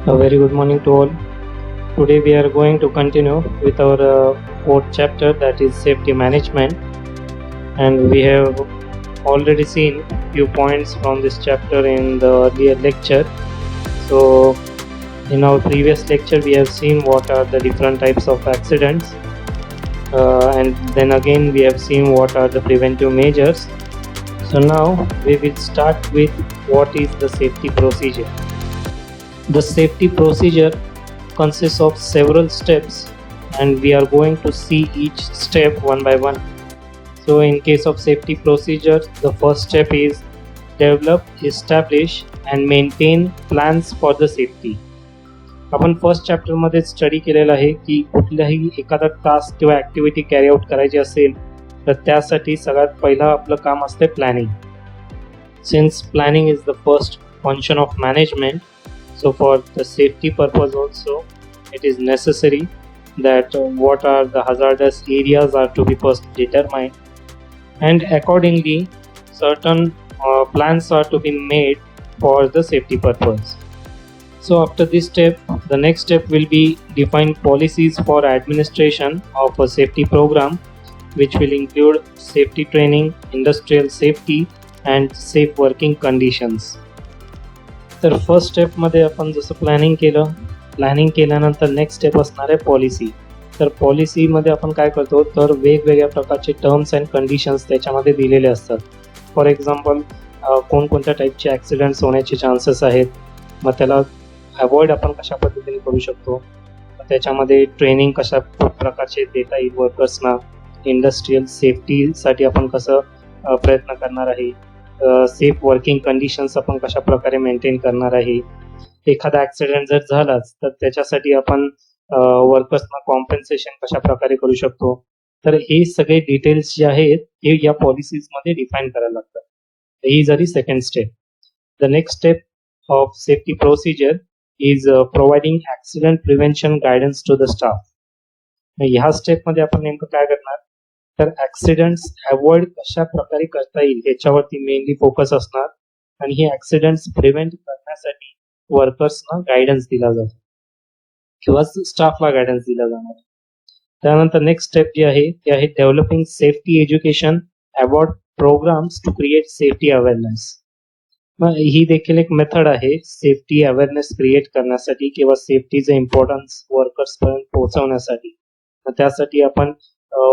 A very good morning to all. Today we are going to continue with our fourth chapter, that is safety management, and we have already seen few points from this chapter in the earlier lecture. So in our previous lecture we have seen what are the different types of accidents, and then again we have seen what are the preventive measures. So now we will start with what is the safety procedure. The safety procedure consists of several steps, and we are going to see each step one by one. So in case of safety procedure, the first step is develop, establish and maintain plans for the safety. आपण first chapter मध्ये study केलेला आहे की कुठल्याही एखादा task किंवा activity carry out करायची असेल तर त्यासाठी सगळ्यात पहिलं आपलं काम असते planning. Since planning is the first function of management, so for the safety purpose also it is necessary that what are the hazardous areas are to be first determined, and accordingly certain plans are to be made for the safety purpose. So after this step, the next step will be define policies for administration of a safety program, which will include safety training, industrial safety and safe working conditions. तर first स्टेपमध्ये आपण जसं planning केल्यानंतर next step असणार आहे policy. तर पॉलिसीमध्ये आपण काय करतो तर वेगवेगळ्या प्रकारचे टर्म्स अँड कंडिशन्स त्याच्यामध्ये दिलेले असतात. फॉर एक्झाम्पल कोणकोणत्या टाईपचे ॲक्सिडेंट्स होण्याचे चान्सेस आहेत, मग त्याला अवॉइड आपण कशा पद्धतीने करू शकतो, त्याच्यामध्ये ट्रेनिंग कशा प्रकारचे देता येईल वर्कर्सना, इंडस्ट्रियल सेफ्टीसाठी आपण कसं प्रयत्न करणार आहे, सेफ वर्किंग कंडिशन्स आपण कशा प्रकारे मेंटेन करणार आहे, एखादा ॲक्सिडेंट जर झालाच तर त्याच्यासाठी आपण वर्कर्सना कॉम्पेन्सेशन कशा प्रकारे करू शकतो. तर हे सगळे डिटेल्स जे आहेत हे या पॉलिसीजमध्ये डिफाईन करायला लागतात. ही झाली second step. The next step of safety procedure is providing accident prevention guidance to the staff. ह्या स्टेपमध्ये आपण नेमकं काय करणार तर ॲक्सिडेंट्स अवॉइड कशा प्रकारे करता येईल ह्याच्यावरती मेनली फोकस असणार, आणि हे ॲक्सिडेंट्स प्रिव्हेंट करण्यासाठी वर्कर्सना गायडन्स दिला जातो किंवा स्टाफला गायडन्स दिला जाणार. त्यानंतर नेक्स्ट स्टेप जी आहे ती आहे developing safety education award programs to create safety awareness. मग ही देखील एक मेथड आहे सेफ्टी अवेअरनेस क्रिएट करण्यासाठी किंवा सेफ्टीचं इम्पॉर्टन्स वर्कर्सपर्यंत पोहोचवण्यासाठी. मग त्यासाठी आपण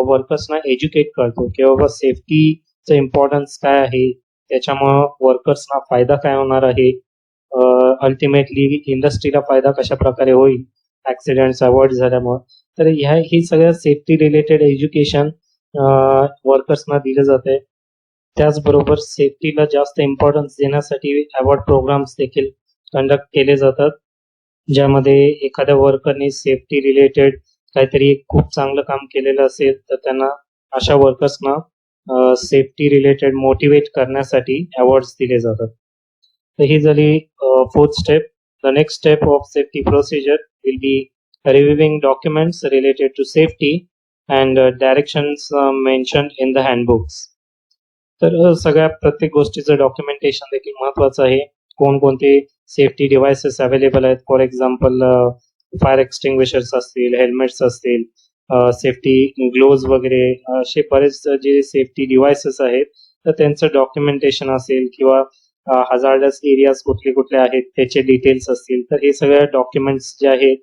वर्कर्सना एज्युकेट करतो की बाबा सेफ्टीचं इम्पॉर्टन्स काय आहे, त्याच्यामुळं वर्कर्सना फायदा काय होणार आहे, अल्टिमेटली इंडस्ट्रीला फायदा कशा प्रकारे होईल ॲक्सिडेंट्स अवॉइड झाल्यामुळं. तर ही सगळ्या सेफ्टी रिलेटेड एज्युकेशन वर्कर्सना दिलं जाते. त्याचबरोबर सेफ्टीला जास्त इम्पॉर्टन्स देण्यासाठी अवॉर्ड प्रोग्राम्स देखील कंडक्ट केले जातात, ज्यामध्ये एखाद्या वर्करने सेफ्टी रिलेटेड काहीतरी खूप चांगलं काम केलेलं असेल तर त्यांना अशा वर्कर्सना सेफ्टी रिलेटेड मोटिवेट करण्यासाठी अवॉर्ड्स दिले जातात. तर ही झाली fourth step. The next step of safety procedure will be reviewing documents related to safety and directions mention in the handbooks. तर सगळ्या प्रत्येक गोष्टीचं डॉक्युमेंटेशन देखील महत्त्वाचं आहे. कोणकोणते सेफ्टी डिव्हायसेस अवेलेबल आहेत, फॉर एक्झाम्पल फायर एक्सटिंग्विशर्स असतील, हेल्मेट्स असतील, सेफ्टी ग्लोव्ज वगैरे, असे बरेच जे सेफ्टी डिव्हायसेस आहेत तर त्यांचं डॉक्युमेंटेशन असेल किंवा हजार्डस एरियाज कुठले कुठले आहेत त्याचे डिटेल्स असतील, तर हे सगळे डॉक्युमेंट्स जे आहेत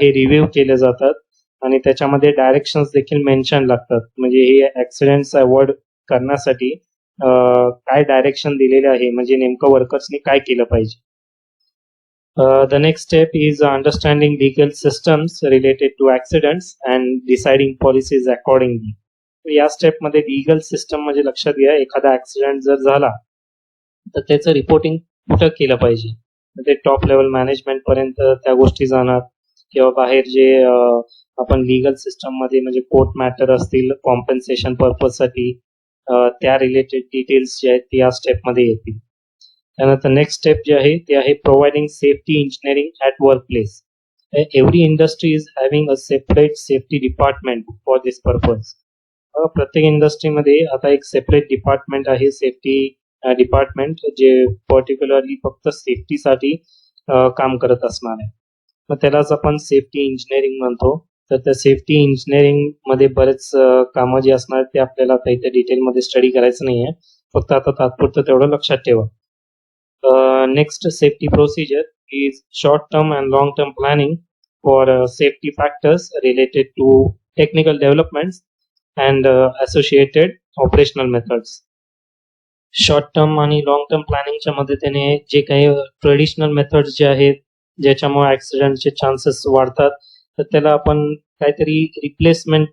हे रिव्ह्यू केले जातात आणि त्याच्यामध्ये डायरेक्शन्स देखील मेन्शन लागतात. म्हणजे हे ॲक्सिडेंट्स अवॉइड करण्यासाठी काय डायरेक्शन दिलेले आहे, म्हणजे नेमकं वर्कर्सनी काय केलं पाहिजे. The next step is understanding legal systems related to accidents and deciding policies accordingly. या स्टेप मध्ये लीगल सिस्टम म्हणजे लक्षात घ्या, एखादा ऍक्सिडेंट जर झाला तर त्याचं रिपोर्टिंग कुठं केलं पाहिजे, ते टॉप लेवल मॅनेजमेंट पर्यंत त्या गोष्टी जाणार किंवा बाहेर जे आपण लीगल सिस्टम मध्ये म्हणजे कोर्ट मॅटर असतील कॉम्पेन्सेशन पर्पज साठी त्या रिलेटेड डिटेल्स जे आहेत ते या स्टेप मध्ये येतील. त्यानंतर नेक्स्ट स्टेप जे आहे ते आहे providing safety engineering at work place. Every industry is having a separate safety department for this purpose. प्रत्येक इंडस्ट्रीमध्ये आता एक सेपरेट डिपार्टमेंट आहे, सेफ्टी डिपार्टमेंट, जे पर्टिक्युलरली फक्त सेफ्टीसाठी काम करत असणार आहे. मग त्यालाच आपण सेफ्टी इंजिनिअरिंग म्हणतो. तर त्या सेफ्टी इंजिनिअरिंग मध्ये बरेच कामं जी असणार ते आपल्याला आता इथे डिटेलमध्ये स्टडी करायचं नाहीये. फक्त आता तात्पुरतं तेवढं लक्षात ठेवा. Next safety procedure is short-term and long-term planning for safety factors related to technical developments and associated operational methods. Short term आणि लॉंग टर्म प्लॅनिंगच्या मदतीने जे काही ट्रेडिशनल मेथड्स जे आहेत, ज्याच्यामुळे ॲक्सिडेंटचे चान्सेस वाढतात, तर त्याला आपण काहीतरी रिप्लेसमेंट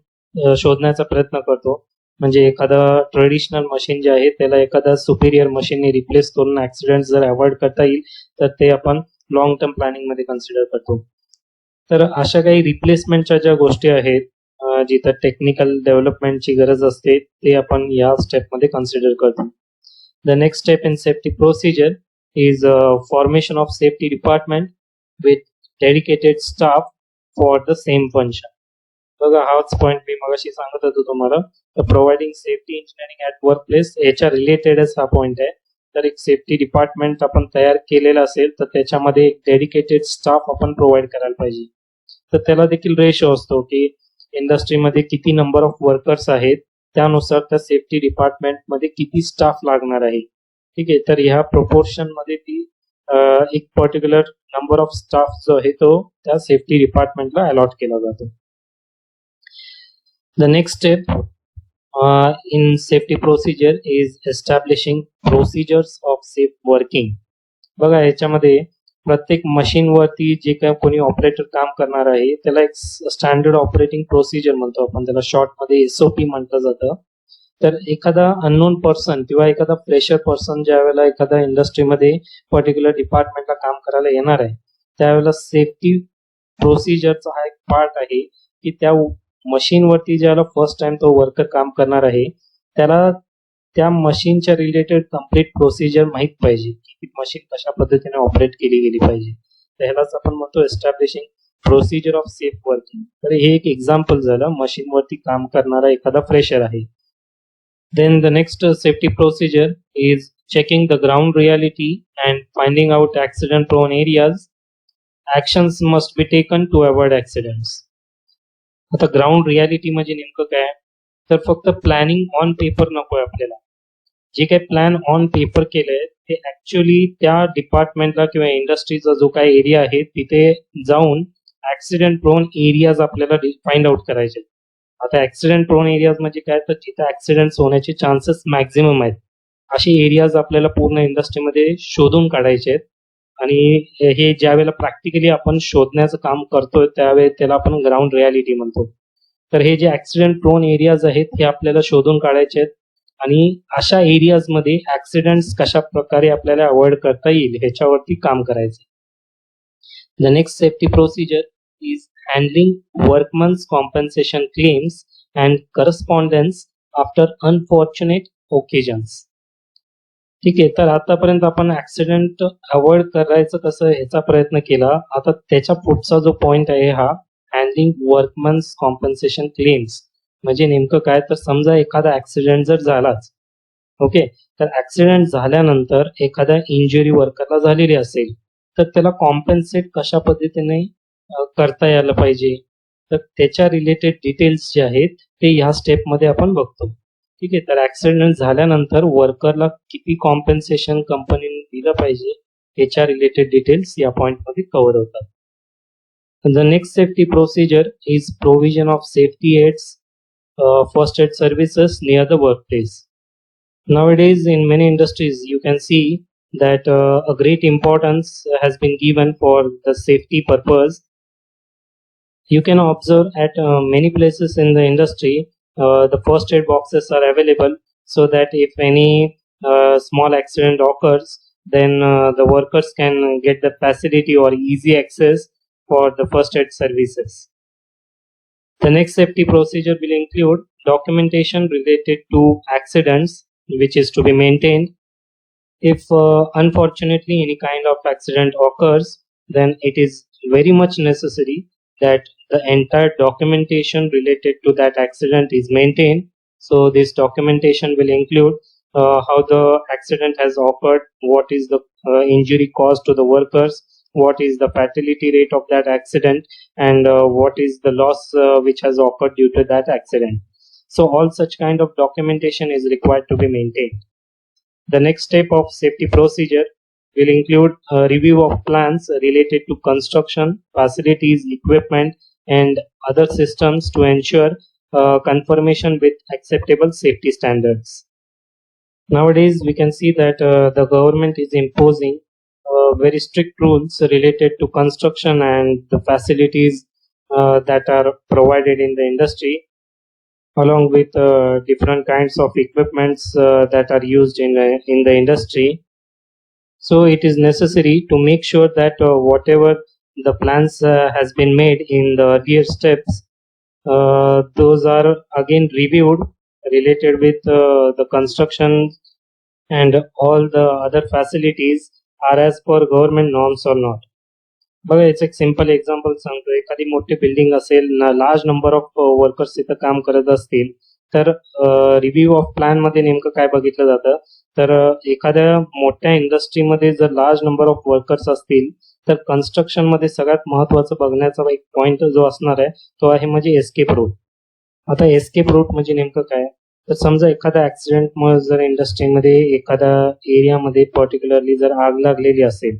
शोधण्याचा प्रयत्न करतो. म्हणजे एखादं ट्रेडिशनल मशीन जे आहे, त्याला एखाद्या सुपिरियर मशीनने रिप्लेस करून ॲक्सिडेंट जर अव्हॉइड करता येईल, तर ते आपण लॉंग टर्म प्लॅनिंगमध्ये कन्सिडर करतो. तर अशा काही रिप्लेसमेंटच्या ज्या गोष्टी आहेत, जिथं टेक्निकल डेव्हलपमेंटची गरज असते, ते आपण या स्टेपमध्ये कन्सिडर करतो. The next step in safety procedure is formation of safety department with dedicated staff for the same function. बघा हाच पॉइंट मी मगाशी सांगत होतो तुम्हाला. तर providing safety engineering at work place याच्या रिलेटेडच हा पॉइंट आहे. तर एक सेफ्टी डिपार्टमेंट आपण तयार केलेला असेल तर त्याच्यामध्ये एक डेडिकेटेड स्टाफ आपण प्रोव्हाइड करायला पाहिजे. तर त्याला देखील रेशो असतो की इंडस्ट्रीमध्ये किती नंबर ऑफ वर्कर्स आहेत, त्यानुसार त्या सेफ्टी डिपार्टमेंटमध्ये किती स्टाफ लागणार आहे. ठीक आहे, तर ह्या प्रोपोर्शनमध्ये ती एक पर्टिक्युलर नंबर ऑफ स्टाफ जो आहे तो त्या सेफ्टी डिपार्टमेंटला अलॉट केला जातो. The next step in safety procedure is establishing procedures of safe working. बघा याच्यामध्ये प्रत्येक मशीनवरती जे काही कोणी ऑपरेटर काम करणार आहे त्याला एक स्टँडर्ड ऑपरेटिंग प्रोसिजर म्हणतो आपण, त्याला शॉर्टमध्ये SOP म्हटलं जातं. तर एखादा अननोन पर्सन किंवा एखादा फ्रेशर पर्सन ज्या वेळेला एखाद्या इंडस्ट्रीमध्ये पर्टिक्युलर डिपार्टमेंटला काम करायला येणार आहे, त्यावेळेला सेफ्टी प्रोसिजरचा हा एक पार्ट आहे की त्या मशीनवरती ज्याला फर्स्ट टाइम तो वर्कर काम करणार आहे, त्याला त्या मशीनच्या रिलेटेड कम्प्लीट प्रोसिजर माहीत पाहिजे की मशीन कशा पद्धतीने ऑपरेट केली गेली पाहिजे. तर ह्यालाच आपण म्हणतो establishing procedure of safe working. तर हे एक एक्झाम्पल झालं, मशीनवरती काम करणारा एखादा फ्रेशर आहे. Then the next safety procedure is checking the ground reality and finding out accident prone areas. Actions must be taken to avoid accidents. आता ग्राउंड रियालिटी म्हणजे नेमकं काय, तर फक्त प्लॅनिंग ऑन पेपर नकोय आपल्याला. जे काही प्लॅन ऑन पेपर केलंय ते ऍक्च्युअली त्या डिपार्टमेंटला किंवा इंडस्ट्रीचा जो काही एरिया आहे तिथे जाऊन ऍक्सिडेंट प्रोन एरियाज आपल्याला फाइंड आउट करायचे. आता ऍक्सिडेंट प्रोन एरियाज म्हणजे काय, तर जिथे ऍक्सिडेंट होण्याचे चान्सेस मॅक्झिमम आहेत असे एरियाज आपल्याला पूर्ण इंडस्ट्रीमध्ये शोधून काढायचे आहेत. आणि हे ज्या वेळेला प्रॅक्टिकली आपण शोधण्याचं काम करतोय त्यावेळी त्याला आपण ग्राउंड रियालिटी म्हणतो. तर हे जे ऍक्सिडेंट प्रोन एरियाज आहेत हे आपल्याला शोधून काढायचे आहेत आणि अशा एरियाजमध्ये ऍक्सिडेंट्स कशा प्रकारे आपल्याला अवॉइड करता येईल ह्याच्यावरती काम करायचं. The next safety procedure is handling workmen's compensation claims and correspondence after unfortunate occasions. ठीक आहे, तर आतापर्यंत आपण ऍक्सिडेंट अवॉइड करायचं कसं ह्याचा प्रयत्न केला. आता त्याच्या पुढचा जो पॉइंट आहे हा हँडलिंग वर्कमन्स कॉम्पन्सेशन क्लेम्स. म्हणजे नेमकं काय, तर समजा एखादा ऍक्सिडेंट जर झालाच, ओके, तर ऍक्सिडेंट झाल्यानंतर एखाद्या इंजुरी वर्करला झालेली असेल तर त्याला कॉम्पन्सेट कशा पद्धतीने करता यायला पाहिजे, तर त्याच्या रिलेटेड डिटेल्स जे आहेत ते ह्या स्टेपमध्ये आपण बघतो. ठीक आहे, तर ऍक्सिडेंट झाल्यानंतर वर्करला किती कॉम्पन्सेशन कंपनीने दिलं पाहिजे याच्या रिलेटेड डिटेल्स या पॉइंटमध्ये कव्हर होतात. The next safety procedure is provision of safety aids, first aid services near the workplace. Nowadays in many industries you can see that a great importance has been given for the safety purpose. You can observe at many places in the industry the first aid boxes are available so that if any small accident occurs then the workers can get the facility or easy access for the first aid services. The next safety procedure will include documentation related to accidents which is to be maintained. If unfortunately any kind of accident occurs, then it is very much necessary that the entire documentation related to that accident is maintained. So this documentation will include how the accident has occurred, what is the injury caused to the workers, what is the fatality rate of that accident, and what is the loss which has occurred due to that accident. So all such kind of documentation is required to be maintained. The next step of safety procedure will include a review of plans related to construction, facilities, equipment, and other systems to ensure conformation with acceptable safety standards. Nowadays, we can see that the government is imposing very strict rules related to construction and the facilities that are provided in the industry, along with different kinds of equipments that are used in the industry. So it is necessary to make sure that whatever the plans has been made in the earlier steps, those are again reviewed related with the construction, and all the other facilities are as per government norms or not. बघा याचं एक simple example सांगतो. एखादी मोठी building असेल, large number of workers तिथं काम करत असतील, तर रिव्ह्यू ऑफ प्लॅन मध्ये नेमकं काय बघितलं जातं, तर एखाद्या मोठ्या इंडस्ट्रीमध्ये जर लार्ज नंबर ऑफ वर्कर्स असतील, तर कन्स्ट्रक्शन मध्ये सगळ्यात महत्वाचं बघण्याचा एक पॉइंट जो असणार आहे तो आहे म्हणजे एस्केप रूट. आता एस्केप रूट म्हणजे नेमकं काय, तर समजा एखादा ऍक्सिडेंटमुळे जर इंडस्ट्रीमध्ये एखाद्या एरियामध्ये पर्टिक्युलरली जर आग लागलेली असेल,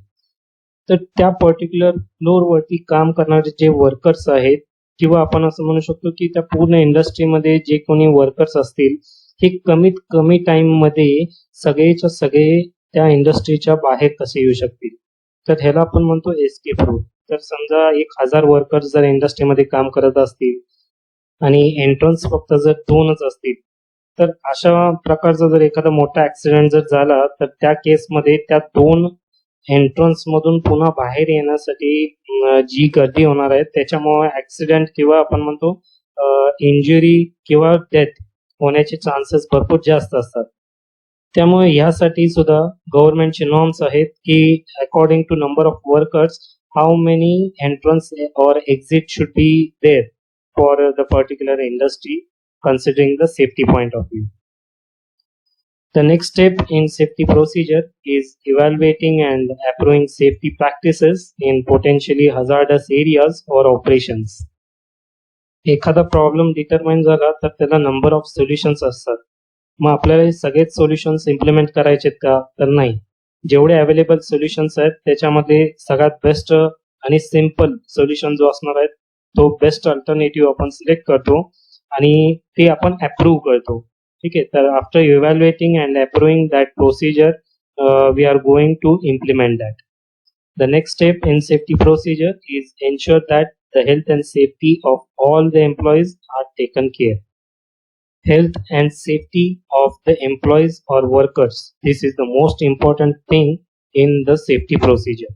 तर त्या पर्टिक्युलर फ्लोअरवरती काम करणारे जे वर्कर्स आहेत, किंवा आपण असं म्हणू शकतो की त्या पूर्ण इंडस्ट्रीमध्ये जे कोणी वर्कर्स असतील, हे कमीत कमी टाइम मध्ये सगळेच्या सगळे त्या इंडस्ट्रीच्या बाहेर कसे येऊ शकतील, तर ह्याला आपण म्हणतो एस्केप रूट. तर समजा 1000 वर्कर्स जर इंडस्ट्रीमध्ये काम करत असतील आणि एंट्रन्स फक्त जर 2च असतील, तर अशा प्रकारचा जर एखादा मोठा ऍक्सिडेंट जर झाला, तर त्या केसमध्ये त्या 2 एंट्रन्स मधून पुन्हा बाहेर येण्यासाठी जी गर्दी होणार आहे, त्याच्यामुळे ऍक्सिडेंट किंवा आपण म्हणतो इंजुरी किंवा डेथ होण्याचे चान्सेस भरपूर जास्त असतात. त्यामुळे ह्यासाठी सुद्धा गव्हर्नमेंटचे नॉर्म्स आहेत की according to number of workers, how many entrance और exit should be there for the particular industry, considering the safety point of view. The next step in safety procedure is evaluating and approving safety practices in potentially hazardous areas or operations. एखादा problem determine झाला तर त्याला number of solutions असतात. मग आपल्याला हे सगळेच solutions implement करायचेत का, तर नाही. जेवढे अवेलेबल सोल्युशन्स आहेत त्याच्यामध्ये सगळ्यात बेस्ट आणि सिंपल सोल्युशन जो असणार आहे तो बेस्ट अल्टरनेटिव्ह आपण सिलेक्ट करतो आणि ते आपण अप्रूव्ह करतो. ठीक आहे. तर after evaluating and approving that procedure, we are going to implement that. The next step in safety procedure is ensure that the health and safety of all the employees are taken care. Health and safety of the employees or workers. This is the most important thing in the safety procedure.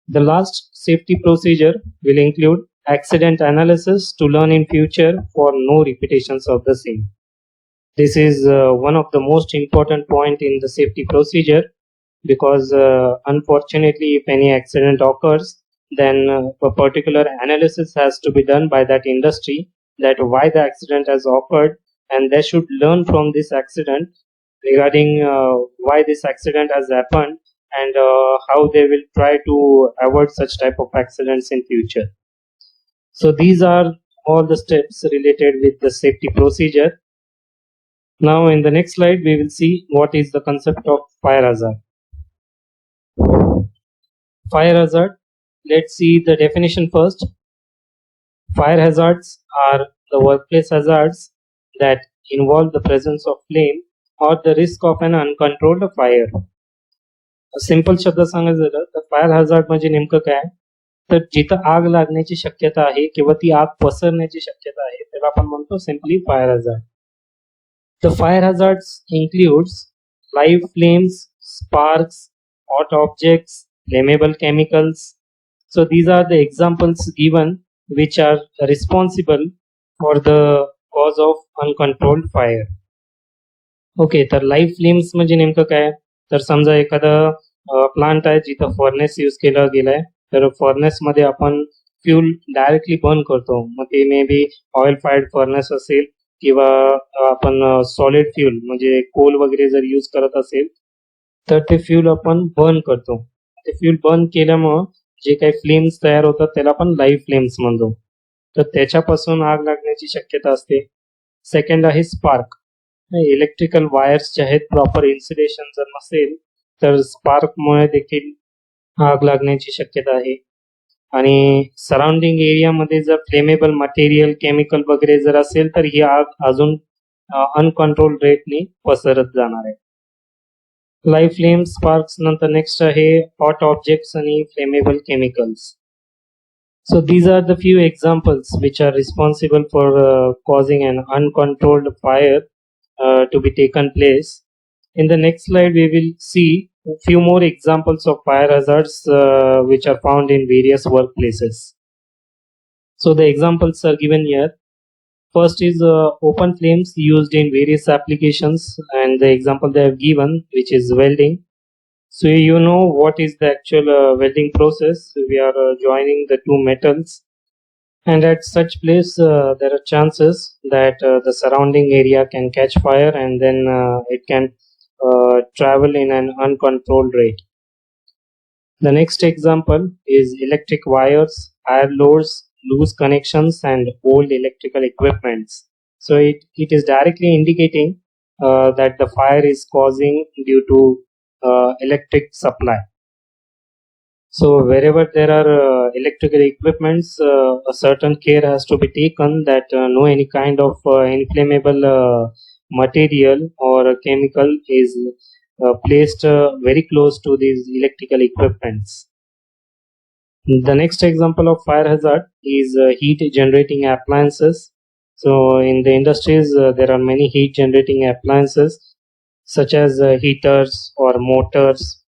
The last safety procedure will include accident analysis to learn in future for no repetitions of the same. This is one of the most important point in the safety procedure, because unfortunately if any accident occurs, then a particular analysis has to be done by that industry that why the accident has occurred, and they should learn from this accident regarding why this accident has happened, and how they will try to avoid such type of accidents in future. So these are all the steps related with the safety procedure. Now in the next slide we will see what is the concept of fire hazard. Fire hazard, let's see the definition first. Fire hazards are the workplace hazards that involve the presence of flame or the risk of an uncontrolled fire. Simple शब्द सांगायचं झालं तर fire hazard म्हणजे नेमकं काय, तर जिथं आग लागण्याची शक्यता आहे किंवा ती आग पसरण्याची शक्यता आहे त्याला आपण म्हणतो simply fire hazard. The fire hazards includes live flames, sparks, hot objects, flammable chemicals. So these are the examples given which are responsible for the cause of uncontrolled fire. Okay. तर लाईव्ह फ्लेम्स म्हणजे नेमकं काय, तर समजा एखादा plant आहे जिथं furnace use केला गेलाय, तर फर्नेस मध्ये आपण फ्यूल डायरेक्टली बर्न करतो. मग ते may be oil fired furnace असेल किंवा आपण सॉलिड फ्यूल म्हणजे कोल वगैरे जर यूज करत असेल तर ते फ्यूल आपण बर्न करतो. ते फ्यूल बर्न केल्यामुळं जे काही फ्लेम्स तयार होतात त्याला आपण लाईव्ह फ्लेम्स म्हणतो. तर त्याच्यापासून आग लागण्याची शक्यता असते. सेकंड आहे स्पार्क. इलेक्ट्रिकल वायर्स जे आहेत प्रॉपर इन्सुलेशन जर नसेल तर स्पार्कमुळे देखील आग लागण्याची शक्यता आहे. आणि सराउंडिंग एरियामध्ये जर फ्लेमेबल मटेरियल, केमिकल वगैरे जर असेल तर ही आग अजून अनकंट्रोल रेटने पसरत जाणार आहे. लाईव्ह फ्लेम स्पार्क्स नंतर नेक्स्ट आहे हॉट ऑब्जेक्ट्स आणि flammable chemicals. So these are the few examples which are responsible for causing an uncontrolled fire to be taken place. In the next slide, we will see a few more examples of fire hazards which are found in various workplaces. So the examples are given here. First is open flames used in various applications, and the example they have given, which is welding. So you know what is the actual welding process. We are joining the two metals, and at such place there are chances that the surrounding area can catch fire, and then it can travel in an uncontrolled rate. The next example is electric wires, iron loads, loose connections, and old electrical equipments. So it is directly indicating that the fire is causing due to electric supply. So wherever there are electrical equipments, a certain care has to be taken that no any kind of inflammable material or chemical is placed very close to these electrical equipments. The next example of fire hazard is heat generating appliances. So in the industries, there are many heat generating appliances such as heaters or motors.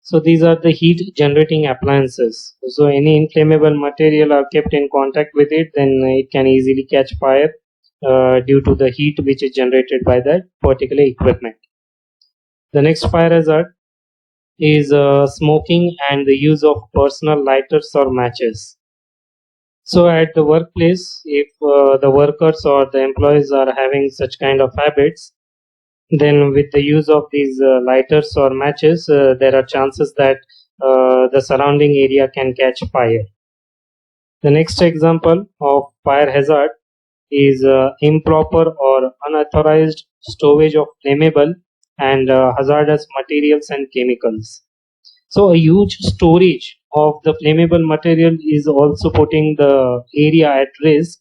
So these are the heat generating appliances. So any inflammable material are kept in contact with it, then it can easily catch fire due to the heat which is generated by that particular equipment. The next fire hazard is smoking and the use of personal lighters or matches. So at the workplace, if the workers or the employees are having such kind of habits, then with the use of these lighters or matches, there are chances that the surrounding area can catch fire. The next example of fire hazard is improper or unauthorized storage of flammable and hazardous materials and chemicals. So a huge storage of the flammable material is also putting the area at risk,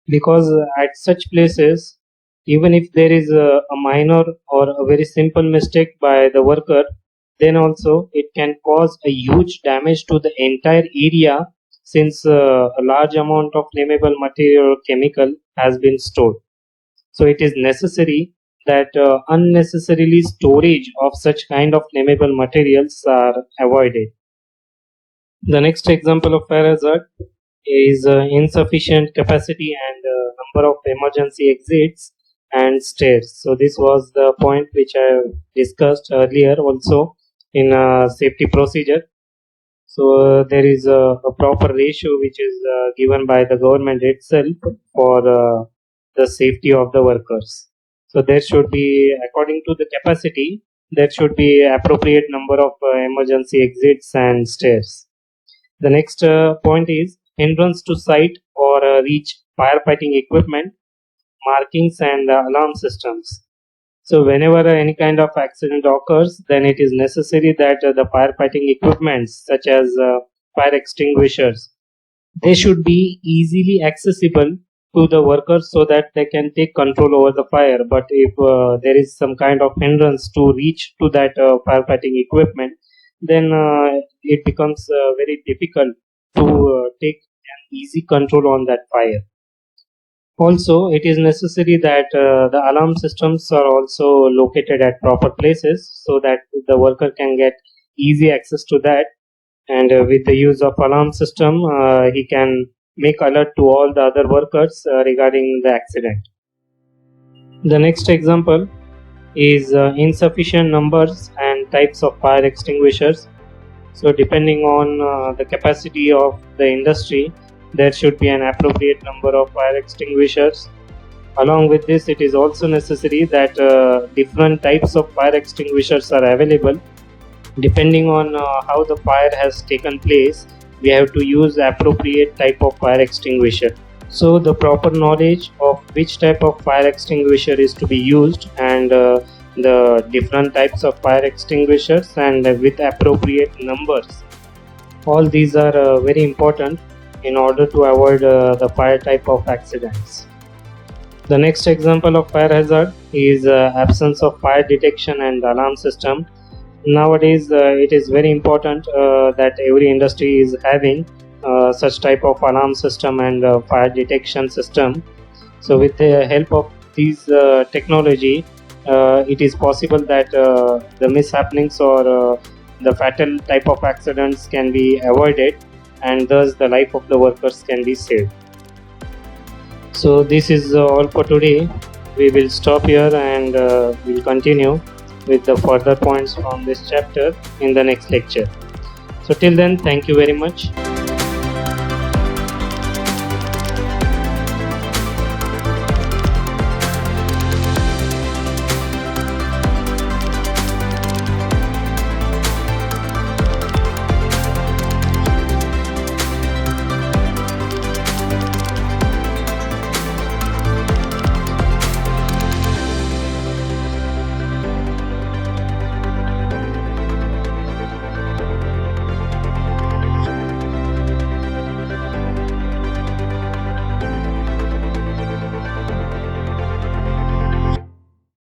because at such places, even if there is a minor or a very simple mistake by the worker, then also it can cause a huge damage to the entire area, since a large amount of flammable material or chemical has been stored. So it is necessary that unnecessarily storage of such kind of flammable materials are avoided. The next example of fire hazard is insufficient capacity and number of emergency exits and stairs. So this was the point which I discussed earlier also in safety procedure. So there is a proper ratio which is given by the government itself for the safety of the workers. So there should be, according to the capacity, there should be appropriate number of emergency exits and stairs. The next point is entrance to site or reach firefighting equipment, markings and alarm systems. So whenever any kind of accident occurs, then it is necessary that the firefighting equipments such as fire extinguishers, they should be easily accessible to the workers so that they can take control over the fire. But if there is some kind of hindrance to reach to that firefighting equipment, then it becomes very difficult to take an easy control on that fire. Also, it is necessary that the alarm systems are also located at proper places so that the worker can get easy access to that, and with the use of alarm system he can make alert to all the other workers regarding the accident. The next example is insufficient numbers and types of fire extinguishers. So depending on the capacity of the industry, there should be an appropriate number of fire extinguishers. Along with this, it is also necessary that different types of fire extinguishers are available. Depending on how the fire has taken place, we have to use appropriate type of fire extinguisher. So the proper knowledge of which type of fire extinguisher is to be used, and the different types of fire extinguishers, and with appropriate numbers, all these are very important in order to avoid the fire type of accidents. The next example of fire hazard is absence of fire detection and alarm system. Nowadays it is very important that every industry is having such type of alarm system and fire detection system. So with the help of these technology, it is possible that the mishappenings or the fatal type of accidents can be avoided, and thus the life of the workers can be saved. So this is all for today. We will stop here, and we'll continue with the further points from this chapter in the next lecture. So till then, thank you very much.